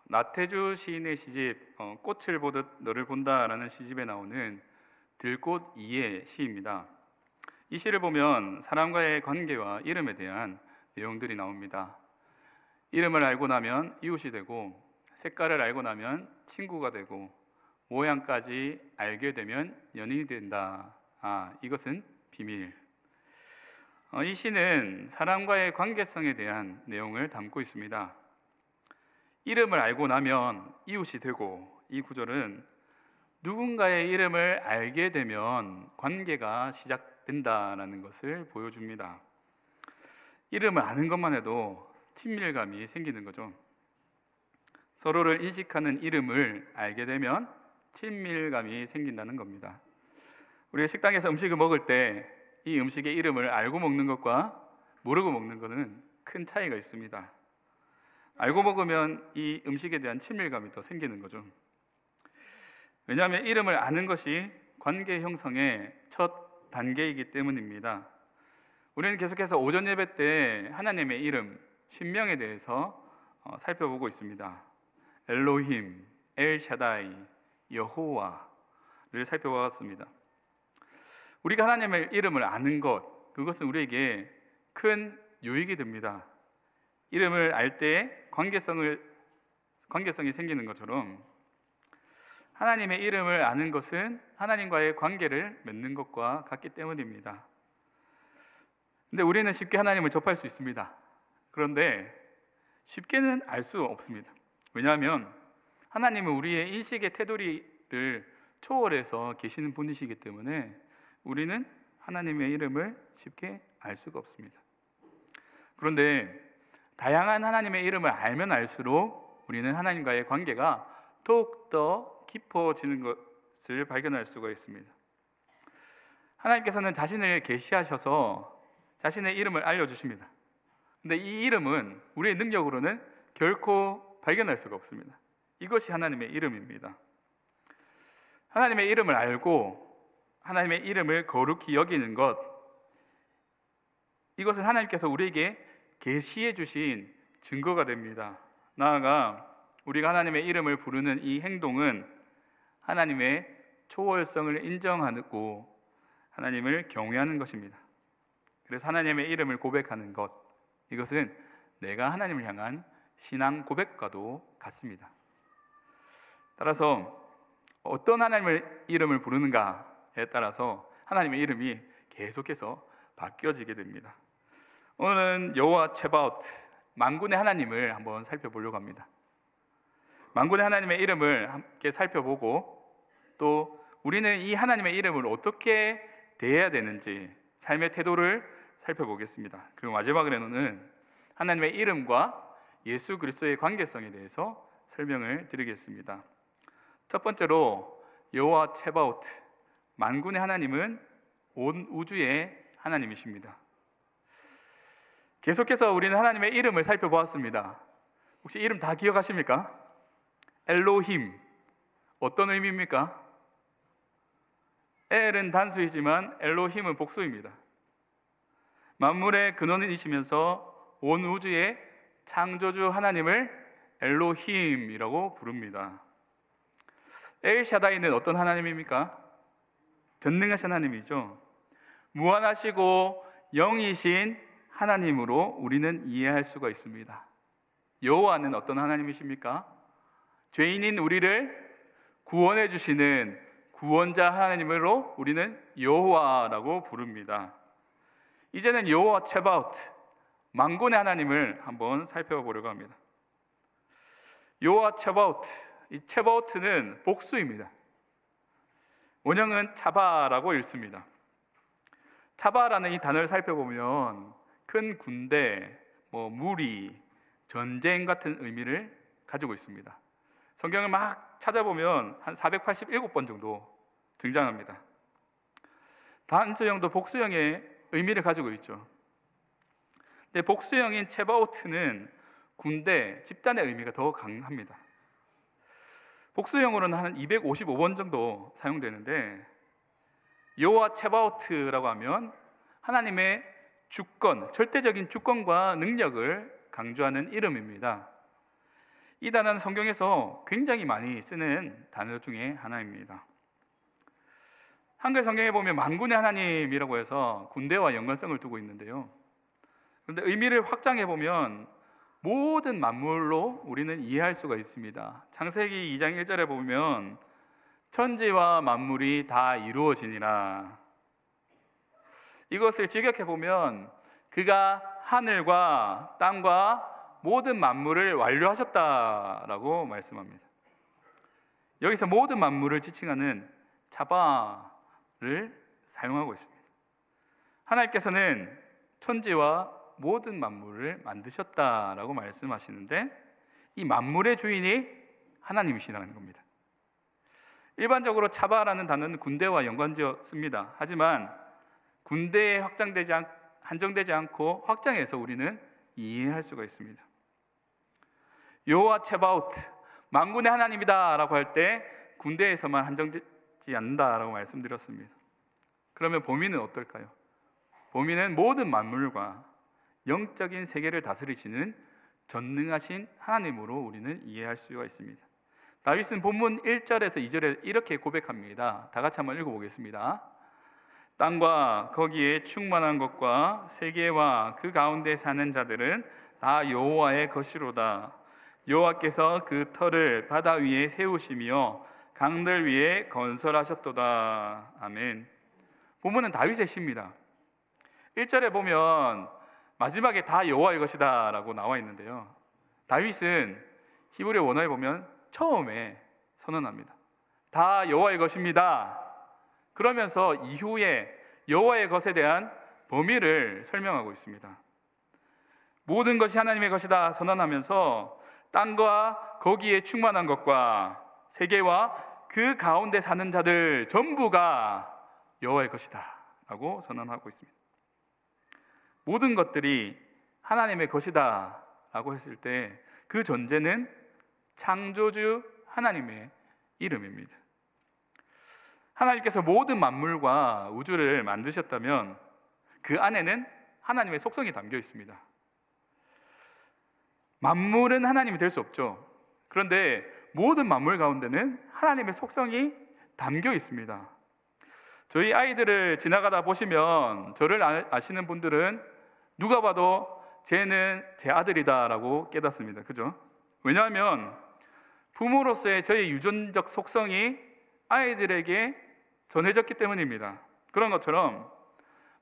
나태주 시인의 시집 꽃을 보듯 너를 본다라는 시집에 나오는 들꽃 이의 시입니다. 이 시를 보면 사람과의 관계와 이름에 대한 내용들이 나옵니다. 이름을 알고 나면 이웃이 되고, 색깔을 알고 나면 친구가 되고, 모양까지 알게 되면 연인이 된다. 이것은 비밀. 이 시는 사람과의 관계성에 대한 내용을 담고 있습니다. 이름을 알고 나면 이웃이 되고, 이 구절은 누군가의 이름을 알게 되면 관계가 시작된다라는 것을 보여줍니다. 이름을 아는 것만 해도 친밀감이 생기는 거죠. 서로를 인식하는 이름을 알게 되면 친밀감이 생긴다는 겁니다. 우리 식당에서 음식을 먹을 때 이 음식의 이름을 알고 먹는 것과 모르고 먹는 것은 큰 차이가 있습니다. 알고 먹으면 이 음식에 대한 친밀감이 더 생기는 거죠. 왜냐하면 이름을 아는 것이 관계 형성의 첫 단계이기 때문입니다. 우리는 계속해서 오전 예배 때 하나님의 이름, 신명에 대해서 살펴보고 있습니다. 엘로힘, 엘샤다이, 여호와를 살펴보았습니다. 우리가 하나님의 이름을 아는 것, 그것은 우리에게 큰 유익이 됩니다. 이름을 알 때 관계성이 생기는 것처럼 하나님의 이름을 아는 것은 하나님과의 관계를 맺는 것과 같기 때문입니다. 근데 우리는 쉽게 하나님을 접할 수 있습니다. 그런데 쉽게는 알 수 없습니다. 왜냐하면 하나님은 우리의 인식의 테두리를 초월해서 계시는 분이시기 때문에 우리는 하나님의 이름을 쉽게 알 수가 없습니다. 그런데 다양한 하나님의 이름을 알면 알수록 우리는 하나님과의 관계가 더욱더 깊어지는 것을 발견할 수가 있습니다. 하나님께서는 자신을 계시하셔서 자신의 이름을 알려주십니다. 근데 이 이름은 우리의 능력으로는 결코 발견할 수가 없습니다. 이것이 하나님의 이름입니다. 하나님의 이름을 알고 하나님의 이름을 거룩히 여기는 것, 이것은 하나님께서 우리에게 계시해 주신 증거가 됩니다. 나아가 우리가 하나님의 이름을 부르는 이 행동은 하나님의 초월성을 인정하고 하나님을 경외하는 것입니다. 그래서 하나님의 이름을 고백하는 것, 이것은 내가 하나님을 향한 신앙 고백과도 같습니다. 따라서 어떤 하나님의 이름을 부르는가에 따라서 하나님의 이름이 계속해서 바뀌어지게 됩니다. 오늘은 여호와 체바오트, 만군의 하나님을 한번 살펴보려고 합니다. 만군의 하나님의 이름을 함께 살펴보고 또 우리는 이 하나님의 이름을 어떻게 대해야 되는지 삶의 태도를 살펴보겠습니다. 그리고 마지막으로는 하나님의 이름과 예수 그리스도의 관계성에 대해서 설명을 드리겠습니다. 첫 번째로 여호와 체바오트, 만군의 하나님은 온 우주의 하나님이십니다. 계속해서 우리는 하나님의 이름을 살펴보았습니다. 혹시 이름 다 기억하십니까? 엘로힘, 어떤 의미입니까? 엘은 단수이지만 엘로힘은 복수입니다. 만물의 근원이시면서 온 우주의 창조주 하나님을 엘로힘이라고 부릅니다. 엘샤다이는 어떤 하나님입니까? 전능하신 하나님이죠. 무한하시고 영이신 하나님으로 우리는 이해할 수가 있습니다. 여호와는 어떤 하나님이십니까? 죄인인 우리를 구원해 주시는 구원자 하나님으로 우리는 여호와라고 부릅니다. 이제는 여호와 체바오트, 만군의 하나님을 한번 살펴보려고 합니다. 여호와 체바오트, 이 체바오트는 복수입니다. 원형은 차바라고 읽습니다. 차바라는 이 단어를 살펴보면 큰 군대, 무리, 전쟁 같은 의미를 가지고 있습니다. 성경을 막 찾아보면 한 487번 정도 등장합니다. 단수형도 복수형의 의미를 가지고 있죠. 근데 복수형인 체바오트는 군대, 집단의 의미가 더 강합니다. 복수형으로는 한 255번 정도 사용되는데 여호와 체바오트라고 하면 하나님의 주권, 절대적인 주권과 능력을 강조하는 이름입니다. 이 단어는 성경에서 굉장히 많이 쓰는 단어 중에 하나입니다. 한글 성경에 보면 만군의 하나님이라고 해서 군대와 연관성을 두고 있는데요. 그런데 의미를 확장해 보면 모든 만물로 우리는 이해할 수가 있습니다. 창세기 2장 1절에 보면 천지와 만물이 다 이루어지니라. 이것을 직역해 보면 그가 하늘과 땅과 모든 만물을 완료하셨다라고 말씀합니다. 여기서 모든 만물을 지칭하는 차바를 사용하고 있습니다. 하나님께서는 천지와 모든 만물을 만드셨다라고 말씀하시는데 이 만물의 주인이 하나님이시라는 겁니다. 일반적으로 차바라는 단어는 군대와 연관지어 씁니다. 하지만 군대에 한정되지 않고 확장해서 우리는 이해할 수가 있습니다. 여호와 체바오트, 만군의 하나님이다 라고 할 때 군대에서만 한정되지 않는다라고 말씀드렸습니다. 그러면 범위는 어떨까요? 범위는 모든 만물과 영적인 세계를 다스리시는 전능하신 하나님으로 우리는 이해할 수가 있습니다. 다윗은 본문 1절에서 2절에 이렇게 고백합니다. 다 같이 한번 읽어보겠습니다. 땅과 거기에 충만한 것과 세계와 그 가운데 사는 자들은 다 여호와의 것이로다. 여호와께서 그 터를 바다 위에 세우시며 강들 위에 건설하셨도다. 아멘. 본문은 다윗의 시입니다. 1절에 보면 마지막에 다 여호와의 것이다 라고 나와 있는데요, 다윗은 히브리 원어에 보면 처음에 선언합니다. 다 여호와의 것입니다. 그러면서 이후에 여호와의 것에 대한 범위를 설명하고 있습니다. 모든 것이 하나님의 것이다 선언하면서 땅과 거기에 충만한 것과 세계와 그 가운데 사는 자들 전부가 여호와의 것이다 라고 선언하고 있습니다. 모든 것들이 하나님의 것이다 라고 했을 때 그 전제는 창조주 하나님의 이름입니다. 하나님께서 모든 만물과 우주를 만드셨다면 그 안에는 하나님의 속성이 담겨 있습니다. 만물은 하나님이 될 수 없죠. 그런데 모든 만물 가운데는 하나님의 속성이 담겨 있습니다. 저희 아이들을 지나가다 보시면 저를 아시는 분들은 누가 봐도 쟤는 제 아들이다라고 깨닫습니다. 그죠? 왜냐하면 부모로서의 저의 유전적 속성이 아이들에게 전해졌기 때문입니다. 그런 것처럼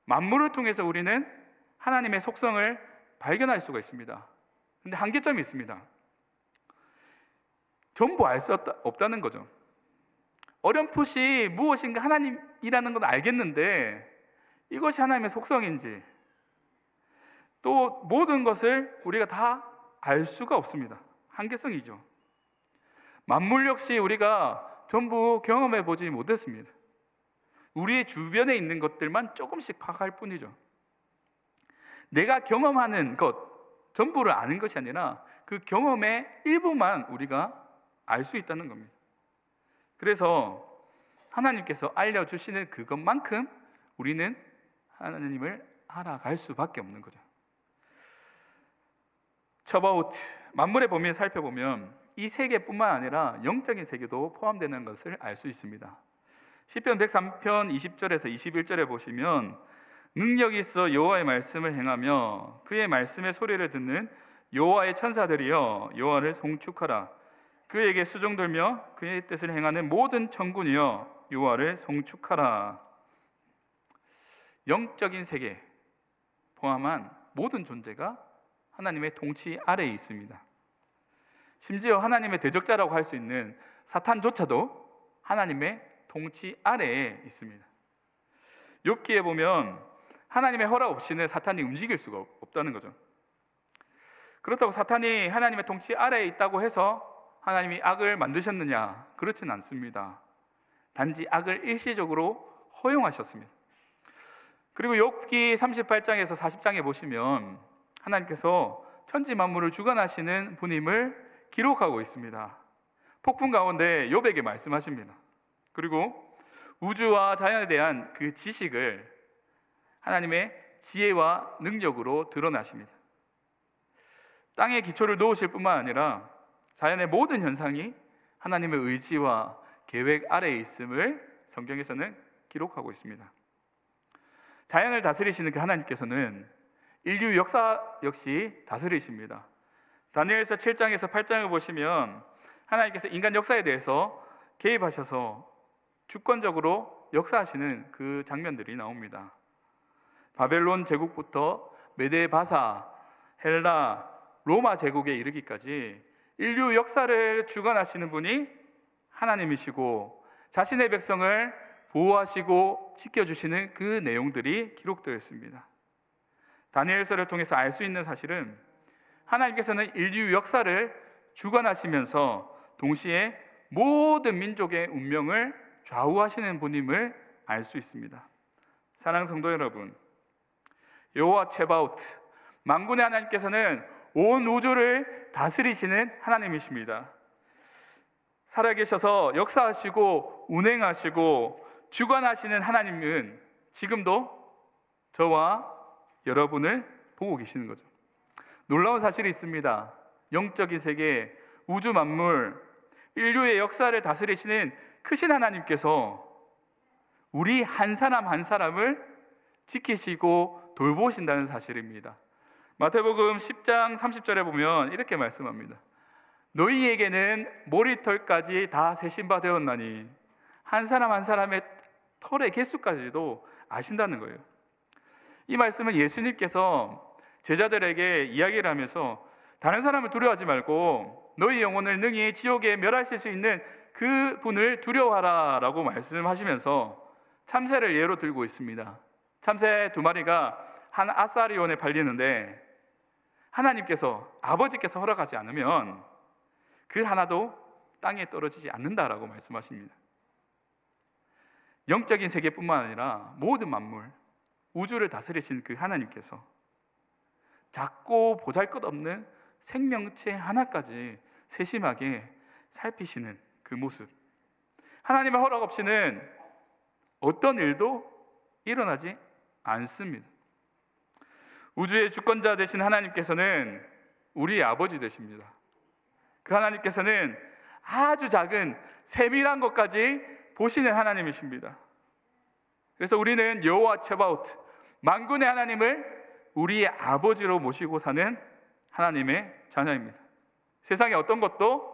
만물을 통해서 우리는 하나님의 속성을 발견할 수가 있습니다. 근데 한계점이 있습니다. 전부 알 수 없다는 거죠. 어렴풋이 무엇인가 하나님이라는 건 알겠는데 이것이 하나님의 속성인지, 또 모든 것을 우리가 다 알 수가 없습니다. 한계성이죠. 만물 역시 우리가 전부 경험해 보지 못했습니다. 우리의 주변에 있는 것들만 조금씩 파악할 뿐이죠. 내가 경험하는 것 전부를 아는 것이 아니라 그 경험의 일부만 우리가 알 수 있다는 겁니다. 그래서 하나님께서 알려주시는 그것만큼 우리는 하나님을 알아갈 수밖에 없는 거죠. 처바우트, 만물의 범위를 살펴보면 이 세계뿐만 아니라 영적인 세계도 포함되는 것을 알 수 있습니다. 시편 103편 20절에서 21절에 보시면 능력이 있어 여호와의 말씀을 행하며 그의 말씀의 소리를 듣는 여호와의 천사들이여 여호와를 송축하라. 그에게 수종들며 그의 뜻을 행하는 모든 천군이여 여호와를 송축하라. 영적인 세계 포함한 모든 존재가 하나님의 통치 아래에 있습니다. 심지어 하나님의 대적자라고 할 수 있는 사탄조차도 하나님의 통치 아래에 있습니다. 욥기에 보면 하나님의 허락 없이는 사탄이 움직일 수가 없다는 거죠. 그렇다고 사탄이 하나님의 통치 아래에 있다고 해서 하나님이 악을 만드셨느냐? 그렇지는 않습니다. 단지 악을 일시적으로 허용하셨습니다. 그리고 욥기 38장에서 40장에 보시면 하나님께서 천지 만물을 주관하시는 분임을 기록하고 있습니다. 폭풍 가운데 욥에게 말씀하십니다. 그리고 우주와 자연에 대한 그 지식을 하나님의 지혜와 능력으로 드러나십니다. 땅에 기초를 놓으실 뿐만 아니라 자연의 모든 현상이 하나님의 의지와 계획 아래에 있음을 성경에서는 기록하고 있습니다. 자연을 다스리시는 그 하나님께서는 인류 역사 역시 다스리십니다. 다니엘서 7장에서 8장을 보시면 하나님께서 인간 역사에 대해서 개입하셔서 주권적으로 역사하시는 그 장면들이 나옵니다. 바벨론 제국부터 메데 바사, 헬라, 로마 제국에 이르기까지 인류 역사를 주관하시는 분이 하나님이시고 자신의 백성을 보호하시고 지켜주시는 그 내용들이 기록되어 있습니다. 다니엘서를 통해서 알 수 있는 사실은 하나님께서는 인류 역사를 주관하시면서 동시에 모든 민족의 운명을 좌우하시는 분임을 알 수 있습니다. 사랑하는 성도 여러분, 여호와 체바오트, 만군의 하나님께서는 온 우주를 다스리시는 하나님이십니다. 살아계셔서 역사하시고 운행하시고 주관하시는 하나님은 지금도 저와 여러분을 보고 계시는 거죠. 놀라운 사실이 있습니다. 영적인 세계, 우주 만물, 인류의 역사를 다스리시는 크신 하나님께서 우리 한 사람 한 사람을 지키시고 돌보신다는 사실입니다. 마태복음 10장 30절에 보면 이렇게 말씀합니다. 너희에게는 머리털까지 다 세신 바 되었나니 한 사람 한 사람의 털의 개수까지도 아신다는 거예요. 이 말씀은 예수님께서 제자들에게 이야기를 하면서 다른 사람을 두려워하지 말고 너희 영혼을 능히 지옥에 멸하실 수 있는 그 분을 두려워하라 라고 말씀하시면서 참새를 예로 들고 있습니다. 참새 2마리가 한 아사리온에 팔리는데 하나님께서, 아버지께서 허락하지 않으면 그 하나도 땅에 떨어지지 않는다라고 말씀하십니다. 영적인 세계뿐만 아니라 모든 만물, 우주를 다스리신 그 하나님께서 작고 보잘것없는 생명체 하나까지 세심하게 살피시는 그 모습, 하나님의 허락 없이는 어떤 일도 일어나지 않습니다. 우주의 주권자 되신 하나님께서는 우리의 아버지 되십니다. 그 하나님께서는 아주 작은 세밀한 것까지 보시는 하나님이십니다. 그래서 우리는 여호와 체바오트, 만군의 하나님을 우리의 아버지로 모시고 사는 하나님의 자녀입니다. 세상에 어떤 것도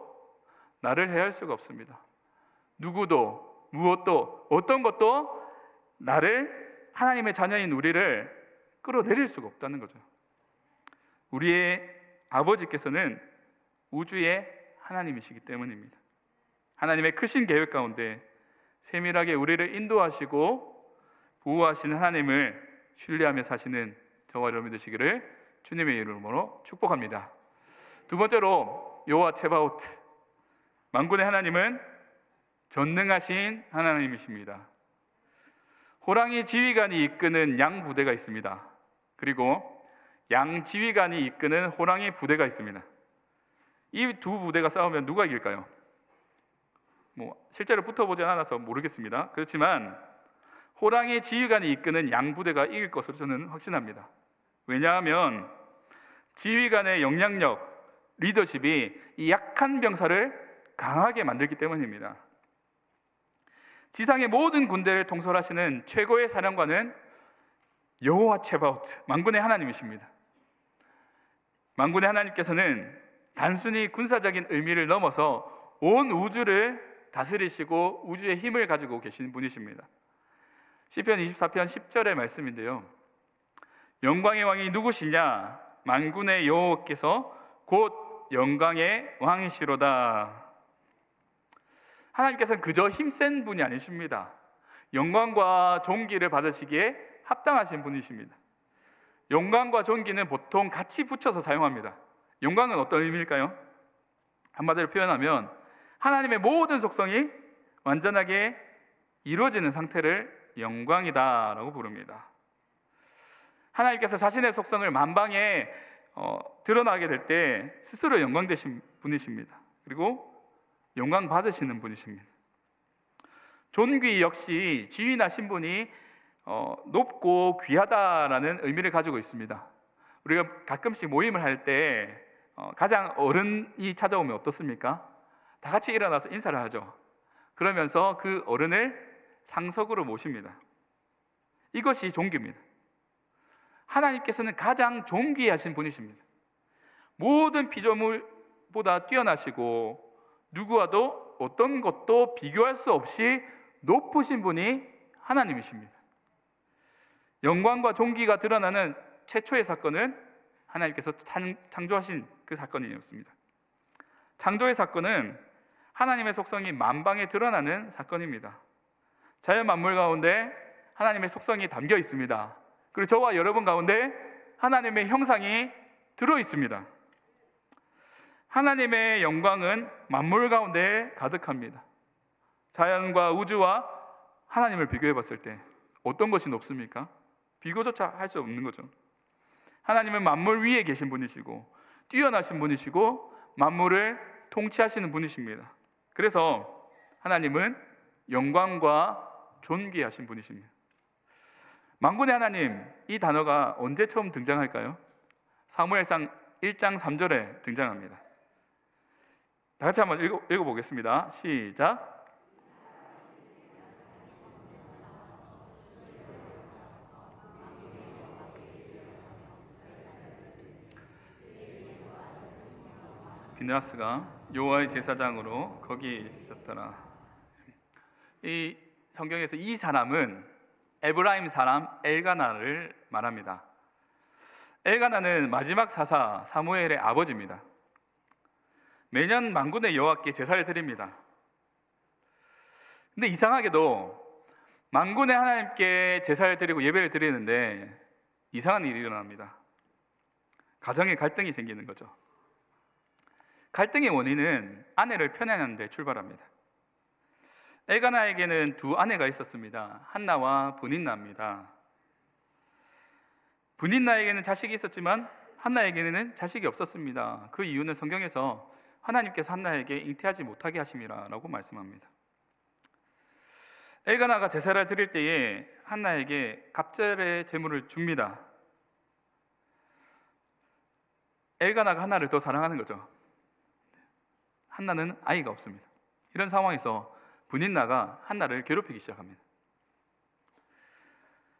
나를 해할 수가 없습니다. 누구도, 무엇도, 어떤 것도 나를, 하나님의 자녀인 우리를 끌어내릴 수가 없다는 거죠. 우리의 아버지께서는 우주의 하나님이시기 때문입니다. 하나님의 크신 계획 가운데 세밀하게 우리를 인도하시고 보호하시는 하나님을 신뢰하며 사시는 저와 여러분 되시기를 주님의 이름으로 축복합니다. 두 번째로 여호와 체바오트, 만군의 하나님은 전능하신 하나님이십니다. 호랑이 지휘관이 이끄는 양 부대가 있습니다. 그리고 양 지휘관이 이끄는 호랑이 부대가 있습니다. 이 두 부대가 싸우면 누가 이길까요? 실제로 붙어보지 않아서 모르겠습니다. 그렇지만 호랑이 지휘관이 이끄는 양 부대가 이길 것으로 저는 확신합니다. 왜냐하면 지휘관의 영향력, 리더십이 이 약한 병사를 강하게 만들기 때문입니다. 지상의 모든 군대를 통솔하시는 최고의 사령관은 여호와 체바오트, 만군의 하나님이십니다. 만군의 하나님께서는 단순히 군사적인 의미를 넘어서 온 우주를 다스리시고 우주의 힘을 가지고 계신 분이십니다. 시편 24편 10절의 말씀인데요. 영광의 왕이 누구시냐? 만군의 여호와께서 곧 영광의 왕이시로다. 하나님께서는 그저 힘센 분이 아니십니다. 영광과 존귀를 받으시기에 합당하신 분이십니다. 영광과 존귀는 보통 같이 붙여서 사용합니다. 영광은 어떤 의미일까요? 한마디로 표현하면 하나님의 모든 속성이 완전하게 이루어지는 상태를 영광이다라고 부릅니다. 하나님께서 자신의 속성을 만방에 드러나게 될 때 스스로 영광되신 분이십니다. 그리고 영광 받으시는 분이십니다. 존귀 역시 지위나 신분이 높고 귀하다라는 의미를 가지고 있습니다. 우리가 가끔씩 모임을 할 때 가장 어른이 찾아오면 어떻습니까? 다 같이 일어나서 인사를 하죠. 그러면서 그 어른을 상석으로 모십니다. 이것이 종교입니다. 하나님께서는 가장 존귀하신 분이십니다. 모든 피조물보다 뛰어나시고 누구와도 어떤 것도 비교할 수 없이 높으신 분이 하나님이십니다. 영광과 존귀가 드러나는 최초의 사건은 하나님께서 창조하신 그 사건이었습니다. 창조의 사건은 하나님의 속성이 만방에 드러나는 사건입니다. 자연 만물 가운데 하나님의 속성이 담겨 있습니다. 그리고 저와 여러분 가운데 하나님의 형상이 들어 있습니다. 하나님의 영광은 만물 가운데 가득합니다. 자연과 우주와 하나님을 비교해 봤을 때 어떤 것이 높습니까? 비교조차 할 수 없는 거죠. 하나님은 만물 위에 계신 분이시고 뛰어나신 분이시고 만물을 통치하시는 분이십니다. 그래서 하나님은 영광과 존귀하신 분이십니다. 만군의 하나님, 이 단어가 언제 처음 등장할까요? 사무엘상 1장 3절에 등장합니다. 다 같이 한번 읽어보겠습니다. 시작. 비느하스가 여호와의 제사장으로 거기 있었더라. 이 성경에서 이 사람은 에브라임 사람 엘가나를 말합니다. 엘가나는 마지막 사사 사무엘의 아버지입니다. 매년 만군의 여호와께 제사를 드립니다. 근데 이상하게도 만군의 하나님께 제사를 드리고 예배를 드리는데 이상한 일이 일어납니다. 가정에 갈등이 생기는 거죠. 갈등의 원인은 아내를 편애하는 데 출발합니다. 엘가나에게는 두 아내가 있었습니다. 한나와 브닌나입니다. 브닌나에게는 자식이 있었지만 한나에게는 자식이 없었습니다. 그 이유는 성경에서 하나님께서 한나에게 잉태하지 못하게 하심이라고 말씀합니다. 엘가나가 제사를 드릴 때에 한나에게 갑절의 제물을 줍니다. 엘가나가 한나를 더 사랑하는 거죠. 한나는 아이가 없습니다. 이런 상황에서 브닌나가 한나를 괴롭히기 시작합니다.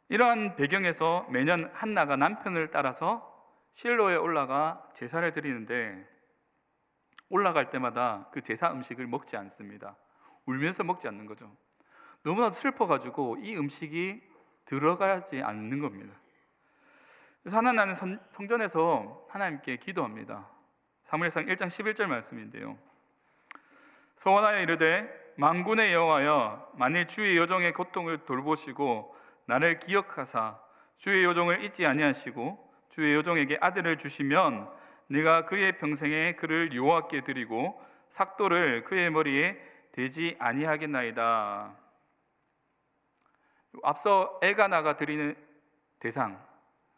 이러한 배경에서 매년 한나가 남편을 따라서 실로에 올라가 제사를 드리는데 올라갈 때마다 그 제사 음식을 먹지 않습니다. 울면서 먹지 않는 거죠. 너무나도 슬퍼가지고 이 음식이 들어가지 않는 겁니다. 그래서 한나는 성전에서 하나님께 기도합니다. 사무엘상 1장 11절 말씀인데요. 소원하여 이르되 만군의 여호와여, 만일 주의 여종의 고통을 돌보시고 나를 기억하사 주의 여종을 잊지 아니하시고 주의 여종에게 아들을 주시면 내가 그의 평생에 그를 여호와께 드리고 삭도를 그의 머리에 대지 아니하겠나이다. 앞서 엘가나가 드리는 대상,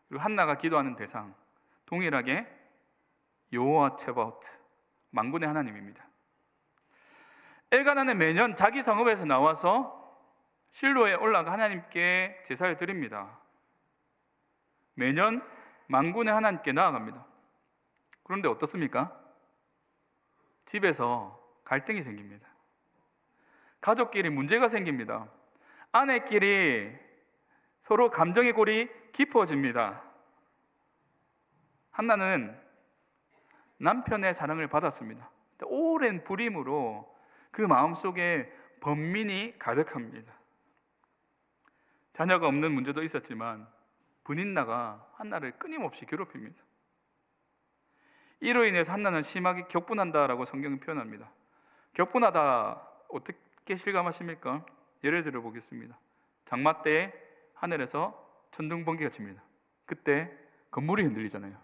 그리고 한나가 기도하는 대상, 동일하게 여호와 체바오트, 만군의 하나님입니다. 엘가나는 매년 자기 성읍에서 나와서 실로에 올라가 하나님께 제사를 드립니다. 매년 만군의 하나님께 나아갑니다. 그런데 어떻습니까? 집에서 갈등이 생깁니다. 가족끼리 문제가 생깁니다. 아내끼리 서로 감정의 골이 깊어집니다. 한나는 남편의 사랑을 받았습니다. 오랜 불임으로 그 마음속에 번민이 가득합니다. 자녀가 없는 문제도 있었지만 브닌나가 한나를 끊임없이 괴롭힙니다. 이로 인해서 한나는 심하게 격분한다라고 성경은 표현합니다. 격분하다 어떻게 실감하십니까? 예를 들어 보겠습니다. 장마 때 하늘에서 천둥 번개가 칩니다. 그때 건물이 흔들리잖아요.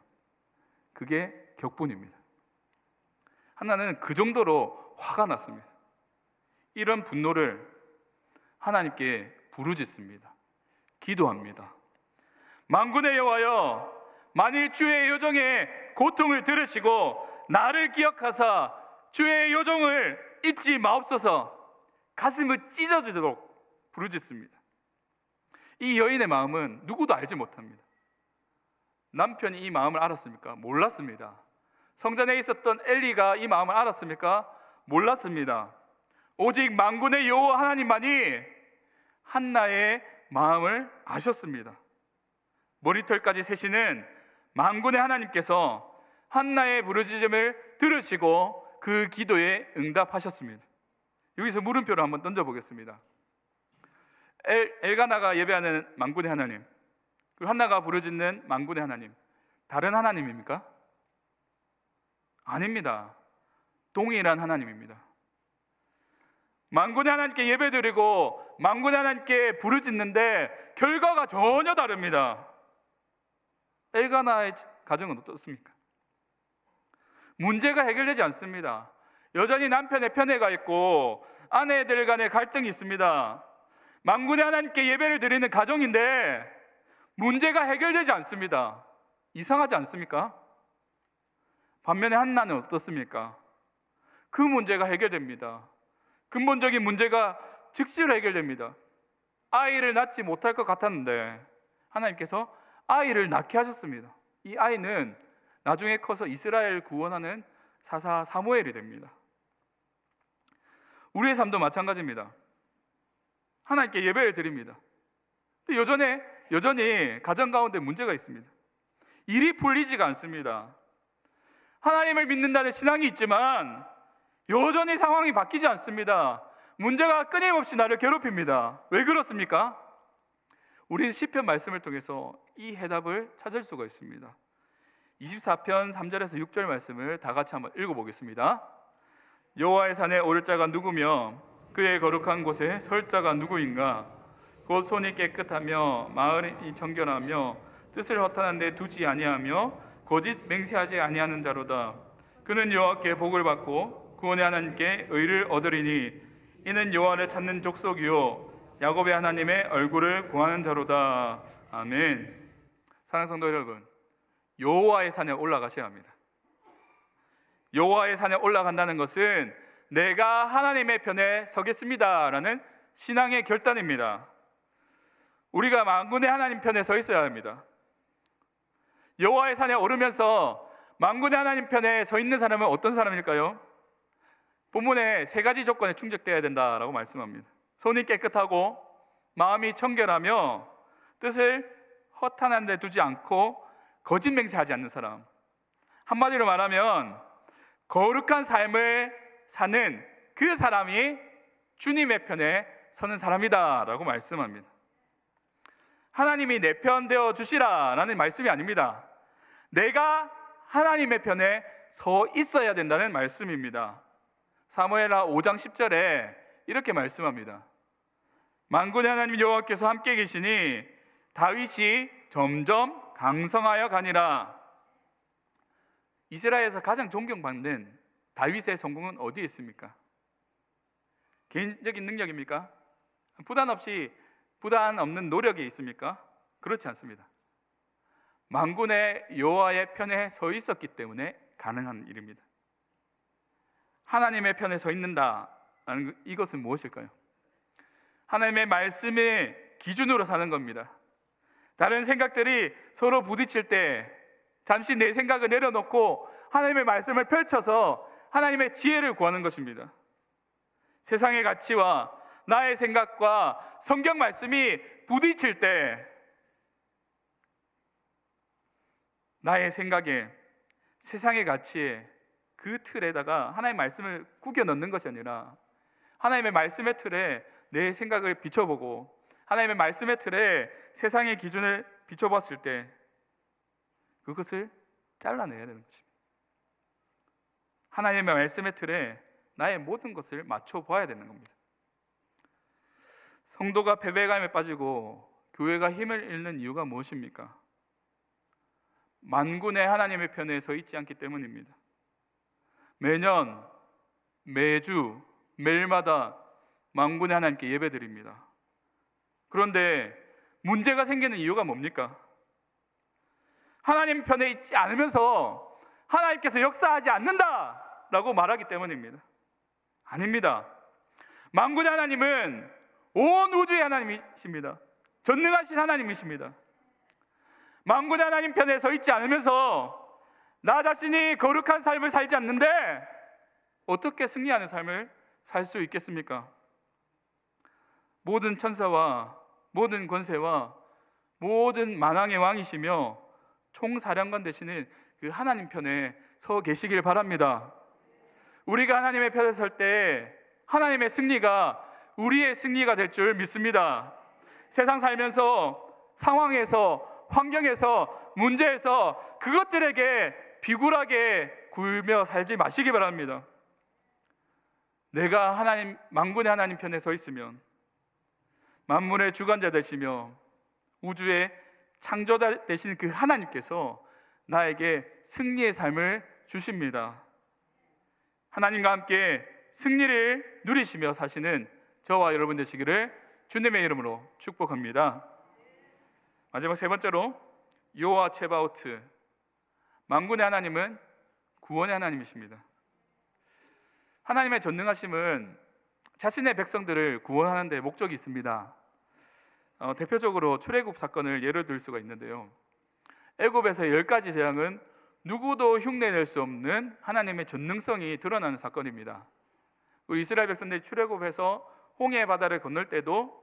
그게 격분입니다. 한나는 그 정도로 화가 났습니다. 이런 분노를 하나님께 부르짖습니다. 기도합니다. 만군의 여호와여, 만일 주의 여종의 고통을 들으시고 나를 기억하사 주의 여종을 잊지 마옵소서. 가슴을 찢어지도록 부르짖습니다. 이 여인의 마음은 누구도 알지 못합니다. 남편이 이 마음을 알았습니까? 몰랐습니다. 성전에 있었던 엘리가 이 마음을 알았습니까? 몰랐습니다. 오직 만군의 여호와 하나님만이 한나의 마음을 아셨습니다. 머리털까지 세시는 만군의 하나님께서 한나의 부르짖음을 들으시고 그 기도에 응답하셨습니다. 여기서 물음표를 한번 던져보겠습니다. 엘가나가 예배하는 만군의 하나님, 그리고 한나가 부르짖는 만군의 하나님, 다른 하나님입니까? 아닙니다. 동일한 하나님입니다. 만군의 하나님께 예배드리고 만군의 하나님께 부르짖는데 결과가 전혀 다릅니다. 엘가나의 가정은 어떻습니까? 문제가 해결되지 않습니다. 여전히 남편의 편애가 있고 아내들 간의 갈등이 있습니다. 만군의 하나님께 예배를 드리는 가정인데 문제가 해결되지 않습니다. 이상하지 않습니까? 반면에 한나는 어떻습니까? 그 문제가 해결됩니다. 근본적인 문제가 즉시로 해결됩니다. 아이를 낳지 못할 것 같았는데 하나님께서 아이를 낳게 하셨습니다. 이 아이는 나중에 커서 이스라엘 구원하는 사사 사무엘이 됩니다. 우리의 삶도 마찬가지입니다. 하나님께 예배를 드립니다. 여전히 가정 가운데 문제가 있습니다. 일이 풀리지가 않습니다. 하나님을 믿는다는 신앙이 있지만 여전히 상황이 바뀌지 않습니다. 문제가 끊임없이 나를 괴롭힙니다. 왜 그렇습니까? 우리는 시편 말씀을 통해서 이 해답을 찾을 수가 있습니다. 24편 3절에서 6절 말씀을 다 같이 한번 읽어보겠습니다. 여호와의 산에 오를 자가 누구며 그의 거룩한 곳에 설 자가 누구인가? 곧 손이 깨끗하며 마음이 정결하며 뜻을 허탄한 데 두지 아니하며 거짓 맹세하지 아니하는 자로다. 그는 여호와께 복을 받고 구원의 하나님께 의를 얻으리니 이는 여호와를 찾는 족속이요 야곱의 하나님의 얼굴을 구하는 자로다. 아멘. 사랑하는 성도 여러분, 여호와의 산에 올라가셔야 합니다. 여호와의 산에 올라간다는 것은 내가 하나님의 편에 서겠습니다라는 신앙의 결단입니다. 우리가 만군의 하나님 편에 서 있어야 합니다. 여호와의 산에 오르면서 만군의 하나님 편에 서 있는 사람은 어떤 사람일까요? 본문에 세 가지 조건에 충족되어야 된다라고 말씀합니다. 손이 깨끗하고 마음이 청결하며 뜻을 허탄한 데 두지 않고 거짓 맹세하지 않는 사람. 한마디로 말하면 거룩한 삶을 사는 그 사람이 주님의 편에 서는 사람이다라고 말씀합니다. 하나님이 내 편 되어 주시라라는 말씀이 아닙니다. 내가 하나님의 편에 서 있어야 된다는 말씀입니다. 사무엘하 5장 10절에 이렇게 말씀합니다. 만군의 하나님 여호와께서 함께 계시니 다윗이 점점 강성하여 가니라. 이스라엘에서 가장 존경받는 다윗의 성공은 어디에 있습니까? 개인적인 능력입니까? 부담 없는 노력이 있습니까? 그렇지 않습니다. 만군의 여호와의 편에 서 있었기 때문에 가능한 일입니다. 하나님의 편에 서 있는다는 이것은 무엇일까요? 하나님의 말씀의 기준으로 사는 겁니다. 다른 생각들이 서로 부딪힐 때 잠시 내 생각을 내려놓고 하나님의 말씀을 펼쳐서 하나님의 지혜를 구하는 것입니다. 세상의 가치와 나의 생각과 성경 말씀이 부딪힐 때 나의 생각에 세상의 가치에 그 틀에다가 하나님의 말씀을 구겨 넣는 것이 아니라 하나님의 말씀의 틀에 내 생각을 비춰보고 하나님의 말씀의 틀에 세상의 기준을 비춰봤을 때 그것을 잘라내야 되는 것입니다. 하나님의 말씀의 틀에 나의 모든 것을 맞춰봐야 되는 겁니다. 성도가 패배감에 빠지고 교회가 힘을 잃는 이유가 무엇입니까? 만군의 하나님의 편에 서 있지 않기 때문입니다. 매년, 매주, 매일마다 만군의 하나님께 예배드립니다. 그런데 문제가 생기는 이유가 뭡니까? 하나님 편에 있지 않으면서 하나님께서 역사하지 않는다라고 말하기 때문입니다. 아닙니다. 만군의 하나님은 온 우주의 하나님이십니다. 전능하신 하나님이십니다. 만군의 하나님 편에 서 있지 않으면서 나 자신이 거룩한 삶을 살지 않는데 어떻게 승리하는 삶을 살 수 있겠습니까? 모든 천사와 모든 권세와 모든 만왕의 왕이시며 총사령관 되시는 그 하나님 편에 서 계시길 바랍니다. 우리가 하나님의 편에 설 때 하나님의 승리가 우리의 승리가 될 줄 믿습니다. 세상 살면서 상황에서 환경에서 문제에서 그것들에게 비굴하게 굴며 살지 마시기 바랍니다. 내가 하나님 만군의 하나님 편에 서 있으면 만물의 주관자 되시며 우주의 창조자 되신 그 하나님께서 나에게 승리의 삶을 주십니다. 하나님과 함께 승리를 누리시며 사시는 저와 여러분 되시기를 주님의 이름으로 축복합니다. 마지막 세 번째로 여호와 체바오트, 만군의 하나님은 구원의 하나님이십니다. 하나님의 전능하심은 자신의 백성들을 구원하는 데 목적이 있습니다. 대표적으로 출애굽 사건을 예로 들 수가 있는데요. 애굽에서 10가지 재앙은 누구도 흉내낼 수 없는 하나님의 전능성이 드러나는 사건입니다. 우리 이스라엘 백성들이 출애굽해서 홍해 바다를 건널 때도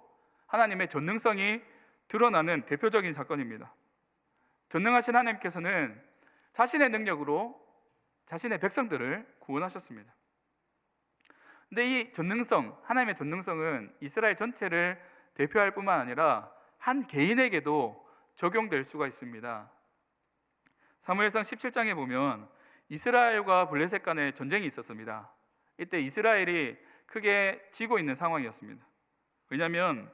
하나님의 전능성이 드러나는 대표적인 사건입니다. 전능하신 하나님께서는 자신의 능력으로 자신의 백성들을 구원하셨습니다. 근데 이 전능성, 하나님의 전능성은 이스라엘 전체를 대표할 뿐만 아니라 한 개인에게도 적용될 수가 있습니다. 사무엘상 17장에 보면 이스라엘과 블레셋 간의 전쟁이 있었습니다. 이때 이스라엘이 크게 지고 있는 상황이었습니다. 왜냐하면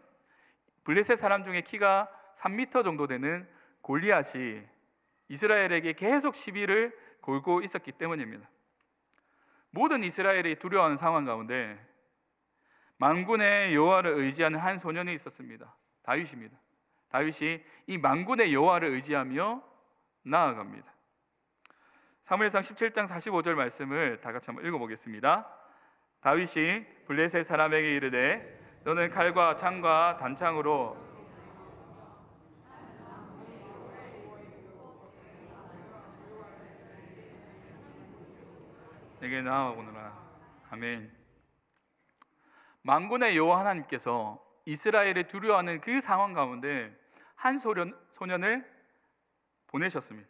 블레셋 사람 중에 키가 3m 정도 되는 골리앗이 이스라엘에게 계속 시비를 걸고 있었기 때문입니다. 모든 이스라엘이 두려워하는 상황 가운데 만군의 여호와를 의지하는 한 소년이 있었습니다. 다윗입니다. 다윗이 이 만군의 여호와를 의지하며 나아갑니다. 사무엘상 17장 45절 말씀을 다 같이 한번 읽어보겠습니다. 다윗이 블레셋 사람에게 이르되 너는 칼과 창과 단창으로 내게 나아오느라. 아멘. 만군의 여호와 하나님께서 이스라엘을 두려워하는 그 상황 가운데 한 소년을 보내셨습니다.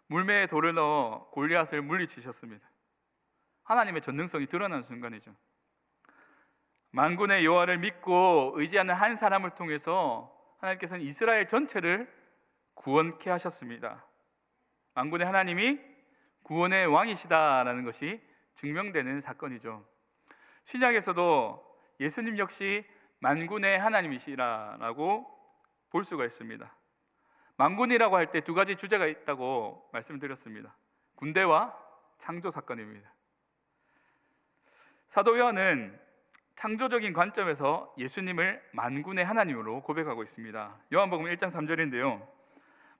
물매에 돌을 넣어 골리앗을 물리치셨습니다. 하나님의 전능성이 드러나는 순간이죠. 만군의 여호와를 믿고 의지하는 한 사람을 통해서 하나님께서는 이스라엘 전체를 구원케 하셨습니다. 만군의 하나님이 구원의 왕이시다라는 것이 증명되는 사건이죠. 신약에서도 예수님 역시 만군의 하나님이시라고 볼 수가 있습니다. 만군이라고 할 때 두 가지 주제가 있다고 말씀드렸습니다. 군대와 창조 사건입니다. 사도 요한은 창조적인 관점에서 예수님을 만군의 하나님으로 고백하고 있습니다. 요한복음 1장 3절인데요.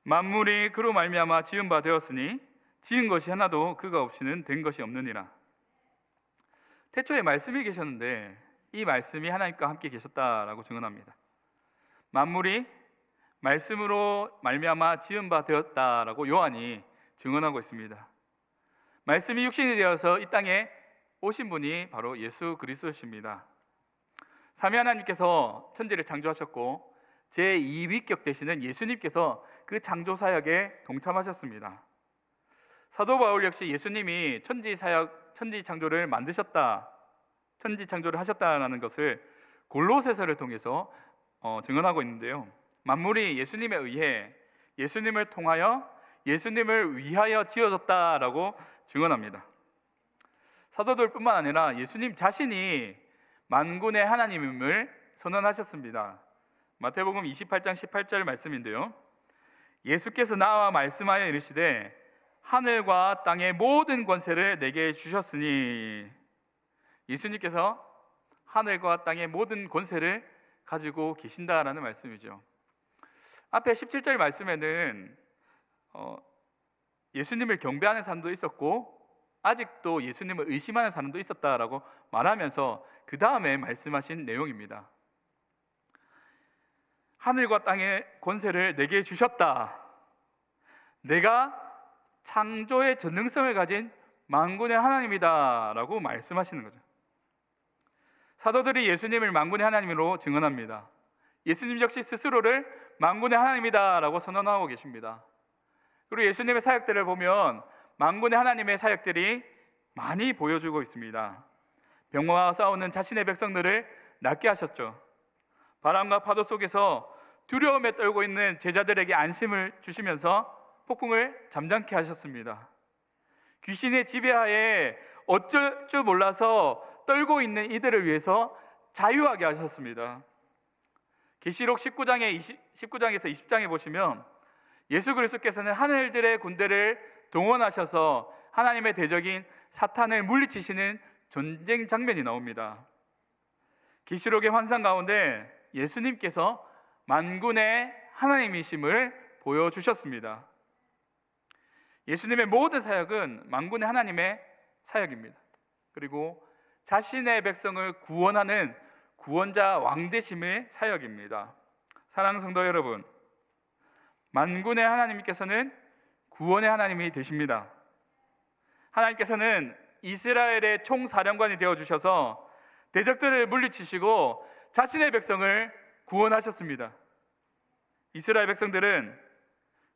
만물이 그로 말미암아 지은 바 되었으니 지은 것이 하나도 그가 없이는 된 것이 없느니라. 태초에 말씀이 계셨는데 이 말씀이 하나님과 함께 계셨다라고 증언합니다. 만물이 말씀으로 말미암아 지은 바 되었다라고 요한이 증언하고 있습니다. 말씀이 육신이 되어서 이 땅에 오신 분이 바로 예수 그리스도십니다. 삼위 하나님께서 천지를 창조하셨고 제2위격 되시는 예수님께서 그 창조 사역에 동참하셨습니다. 사도 바울 역시 예수님이 천지 창조를 만드셨다, 천지 창조를 하셨다라는 것을 골로새서를 통해서 증언하고 있는데요. 만물이 예수님에 의해 예수님을 통하여 예수님을 위하여 지어졌다라고 증언합니다. 사도들뿐만 아니라 예수님 자신이 만군의 하나님임을 선언하셨습니다. 마태복음 28장 18절 말씀인데요. 예수께서 나와 말씀하여 이르시되 하늘과 땅의 모든 권세를 내게 주셨으니, 예수님께서 하늘과 땅의 모든 권세를 가지고 계신다라는 말씀이죠. 앞에 17절 말씀에는 예수님을 경배하는 사람도 있었고 아직도 예수님을 의심하는 사람도 있었다라고 말하면서 그 다음에 말씀하신 내용입니다. 하늘과 땅의 권세를 내게 주셨다. 내가 창조의 전능성을 가진 만군의 하나님이다라고 말씀하시는 거죠. 사도들이 예수님을 만군의 하나님으로 증언합니다. 예수님 역시 스스로를 만군의 하나님이다라고 선언하고 계십니다. 그리고 예수님의 사역들을 보면 만군의 하나님의 사역들이 많이 보여주고 있습니다. 병마와 싸우는 자신의 백성들을 낫게 하셨죠. 바람과 파도 속에서 두려움에 떨고 있는 제자들에게 안심을 주시면서 폭풍을 잠잠케 하셨습니다. 귀신의 지배하에 어쩔 줄 몰라서 떨고 있는 이들을 위해서 자유하게 하셨습니다. 계시록 19장에서 20장에 보시면 예수 그리스도께서는 하늘들의 군대를 동원하셔서 하나님의 대적인 사탄을 물리치시는 전쟁 장면이 나옵니다. 계시록의 환상 가운데 예수님께서 만군의 하나님이심을 보여주셨습니다. 예수님의 모든 사역은 만군의 하나님의 사역입니다. 그리고 자신의 백성을 구원하는 구원자 왕되심의 사역입니다. 사랑하는 성도 여러분, 만군의 하나님께서는 구원의 하나님이 되십니다. 하나님께서는 이스라엘의 총사령관이 되어주셔서 대적들을 물리치시고 자신의 백성을 구원하셨습니다. 이스라엘 백성들은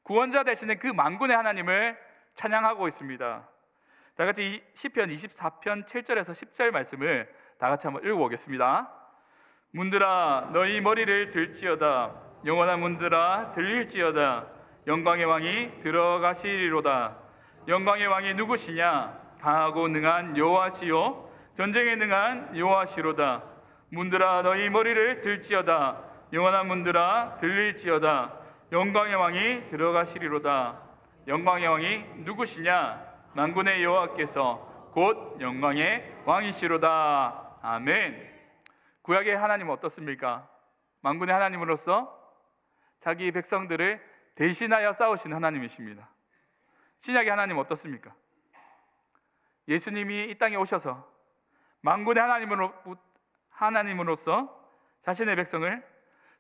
구원자 되시는 그 만군의 하나님을 찬양하고 있습니다. 다 같이 시편 24편 7절에서 10절 말씀을 다 같이 한번 읽어보겠습니다. 문들아 너희 머리를 들지어다. 영원한 문들아 들릴지어다. 영광의 왕이 들어가시리로다. 영광의 왕이 누구시냐? 강하고 능한 여호와시요 전쟁에 능한 여호와시로다. 문들아 너희 머리를 들지어다. 영원한 문들아 들릴지어다. 영광의 왕이 들어가시리로다. 영광의 왕이 누구시냐? 만군의 여호와께서 곧 영광의 왕이시로다. 아멘. 구약의 하나님은 어떻습니까? 만군의 하나님으로서 자기 백성들을 대신하여 싸우신 하나님이십니다. 신약의 하나님은 어떻습니까? 예수님이 이 땅에 오셔서 만군의 하나님으로서 자신의 백성을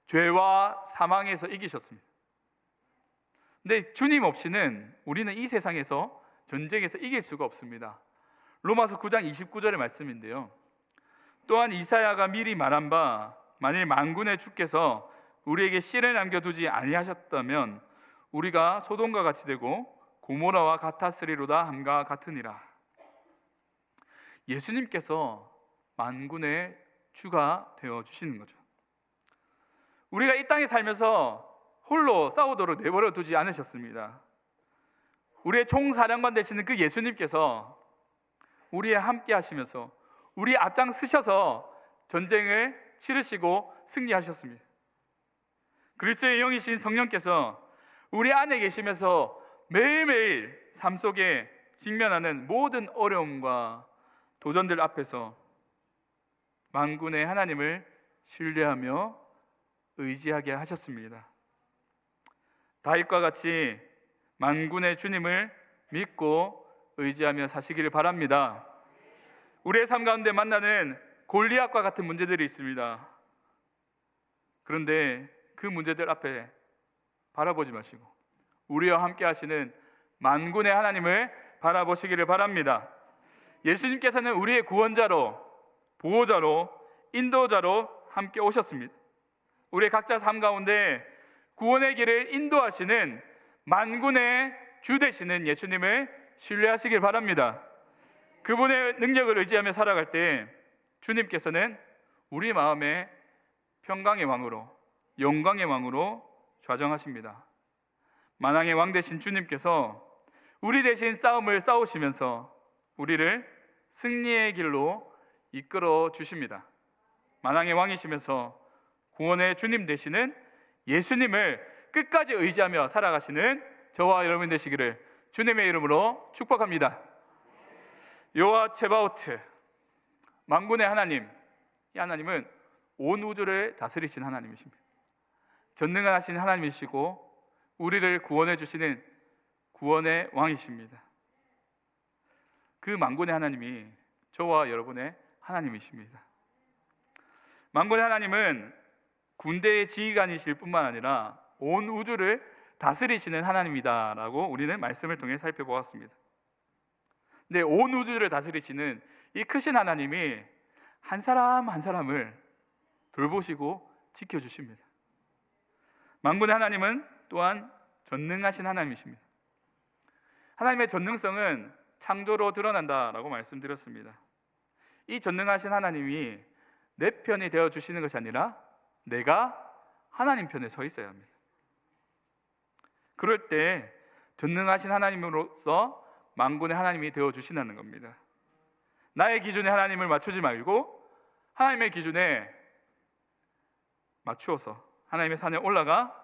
죄와 사망에서 이기셨습니다. 근데 주님 없이는 우리는 이 세상에서 전쟁에서 이길 수가 없습니다. 로마서 9장 29절의 말씀인데요. 또한 이사야가 미리 말한 바 만일 만군의 주께서 우리에게 씨를 남겨두지 아니하셨다면 우리가 소돔과 같이 되고 고모라와 같았으리로다 함과 같으니라. 예수님께서 만군의 주가 되어주시는 거죠. 우리가 이 땅에 살면서 홀로 싸우도록 내버려 두지 않으셨습니다. 우리의 총사령관 되시는 그 예수님께서 우리와 함께 하시면서 우리 앞장서셔서 전쟁을 치르시고 승리하셨습니다. 그리스도의 영이신 성령께서 우리 안에 계시면서 매일매일 삶 속에 직면하는 모든 어려움과 도전들 앞에서 만군의 하나님을 신뢰하며 의지하게 하셨습니다. 다윗과 같이 만군의 주님을 믿고 의지하며 사시기를 바랍니다. 우리의 삶 가운데 만나는 골리앗과 같은 문제들이 있습니다. 그런데 그 문제들 앞에 바라보지 마시고 우리와 함께 하시는 만군의 하나님을 바라보시기를 바랍니다. 예수님께서는 우리의 구원자로, 보호자로, 인도자로 함께 오셨습니다. 우리 각자 삶 가운데 구원의 길을 인도하시는 만군의 주 되시는 예수님을 신뢰하시길 바랍니다. 그분의 능력을 의지하며 살아갈 때 주님께서는 우리 마음에 평강의 왕으로, 영광의 왕으로 좌정하십니다. 만왕의 왕 되신 주님께서 우리 대신 싸움을 싸우시면서 우리를 승리의 길로 이끌어 주십니다. 만왕의 왕이시면서 구원의 주님 되시는 예수님을 끝까지 의지하며 살아가시는 저와 여러분 되시기를 주님의 이름으로 축복합니다. 여호와 체바오트, 만군의 하나님, 이 하나님은 온 우주를 다스리신 하나님이십니다. 전능하신 하나님이시고 우리를 구원해 주시는 구원의 왕이십니다. 그 만군의 하나님이 저와 여러분의 하나님이십니다. 만군의 하나님은 군대의 지휘관이실 뿐만 아니라 온 우주를 다스리시는 하나님이다라고 우리는 말씀을 통해 살펴보았습니다. 근데 온 우주를 다스리시는 이 크신 하나님이 한 사람 한 사람을 돌보시고 지켜주십니다. 만군의 하나님은 또한 전능하신 하나님이십니다. 하나님의 전능성은 창조로 드러난다라고 말씀드렸습니다. 이 전능하신 하나님이 내 편이 되어주시는 것이 아니라 내가 하나님 편에 서 있어야 합니다. 그럴 때 전능하신 하나님으로서 만군의 하나님이 되어주시는 겁니다. 나의 기준에 하나님을 맞추지 말고 하나님의 기준에 맞추어서 하나님의 산에 올라가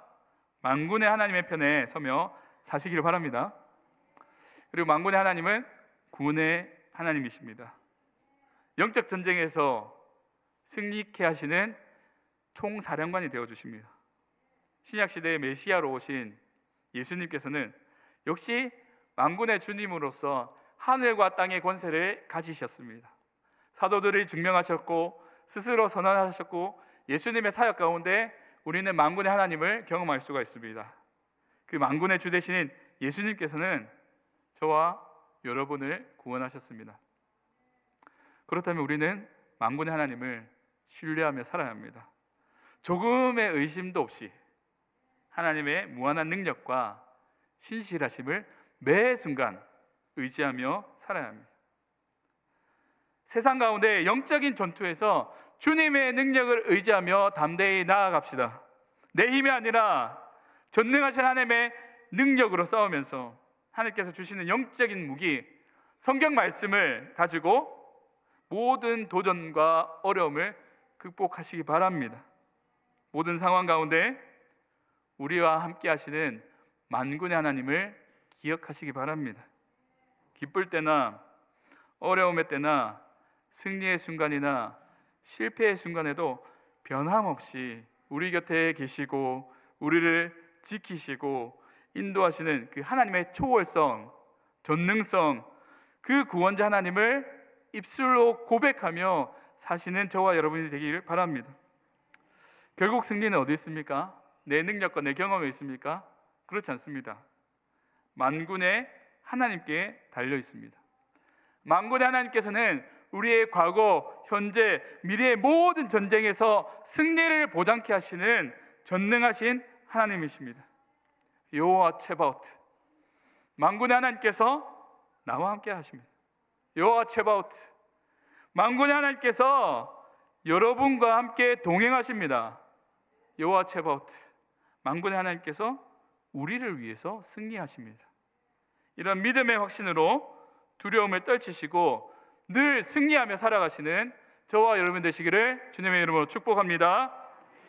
만군의 하나님의 편에 서며 사시기를 바랍니다. 그리고 만군의 하나님은 구원의 하나님이십니다. 영적 전쟁에서 승리케 하시는 총사령관이 되어주십니다. 신약시대의 메시아로 오신 예수님께서는 역시 만군의 주님으로서 하늘과 땅의 권세를 가지셨습니다. 사도들이 증명하셨고 스스로 선언하셨고 예수님의 사역 가운데 우리는 만군의 하나님을 경험할 수가 있습니다. 그 만군의 주 되신 예수님께서는 저와 여러분을 구원하셨습니다. 그렇다면 우리는 만군의 하나님을 신뢰하며 살아야 합니다. 조금의 의심도 없이 하나님의 무한한 능력과 신실하심을 매 순간 의지하며 살아야 합니다. 세상 가운데 영적인 전투에서 주님의 능력을 의지하며 담대히 나아갑시다. 내 힘이 아니라 전능하신 하나님의 능력으로 싸우면서 하나님께서 주시는 영적인 무기 성경 말씀을 가지고 모든 도전과 어려움을 극복하시기 바랍니다. 모든 상황 가운데 우리와 함께 하시는 만군의 하나님을 기억하시기 바랍니다. 기쁠 때나 어려움의 때나 승리의 순간이나 실패의 순간에도 변함없이 우리 곁에 계시고 우리를 지키시고 인도하시는 그 하나님의 초월성, 전능성, 그 구원자 하나님을 입술로 고백하며 사시는 저와 여러분이 되기를 바랍니다. 결국 승리는 어디 있습니까? 내 능력과 내 경험에 있습니까? 그렇지 않습니다. 만군의 하나님께 달려 있습니다. 만군의 하나님께서는 우리의 과거, 현재, 미래의 모든 전쟁에서 승리를 보장케 하시는 전능하신 하나님이십니다. 여호와 체바오트, 만군의 하나님께서 나와 함께 하십니다. 여호와 체바오트, 만군의 하나님께서 여러분과 함께 동행하십니다. 여호와 체바오트, 만군의 하나님께서 우리를 위해서 승리하십니다. 이런 믿음의 확신으로 두려움을 떨치시고 늘 승리하며 살아가시는 저와 여러분 되시기를 주님의 이름으로 축복합니다.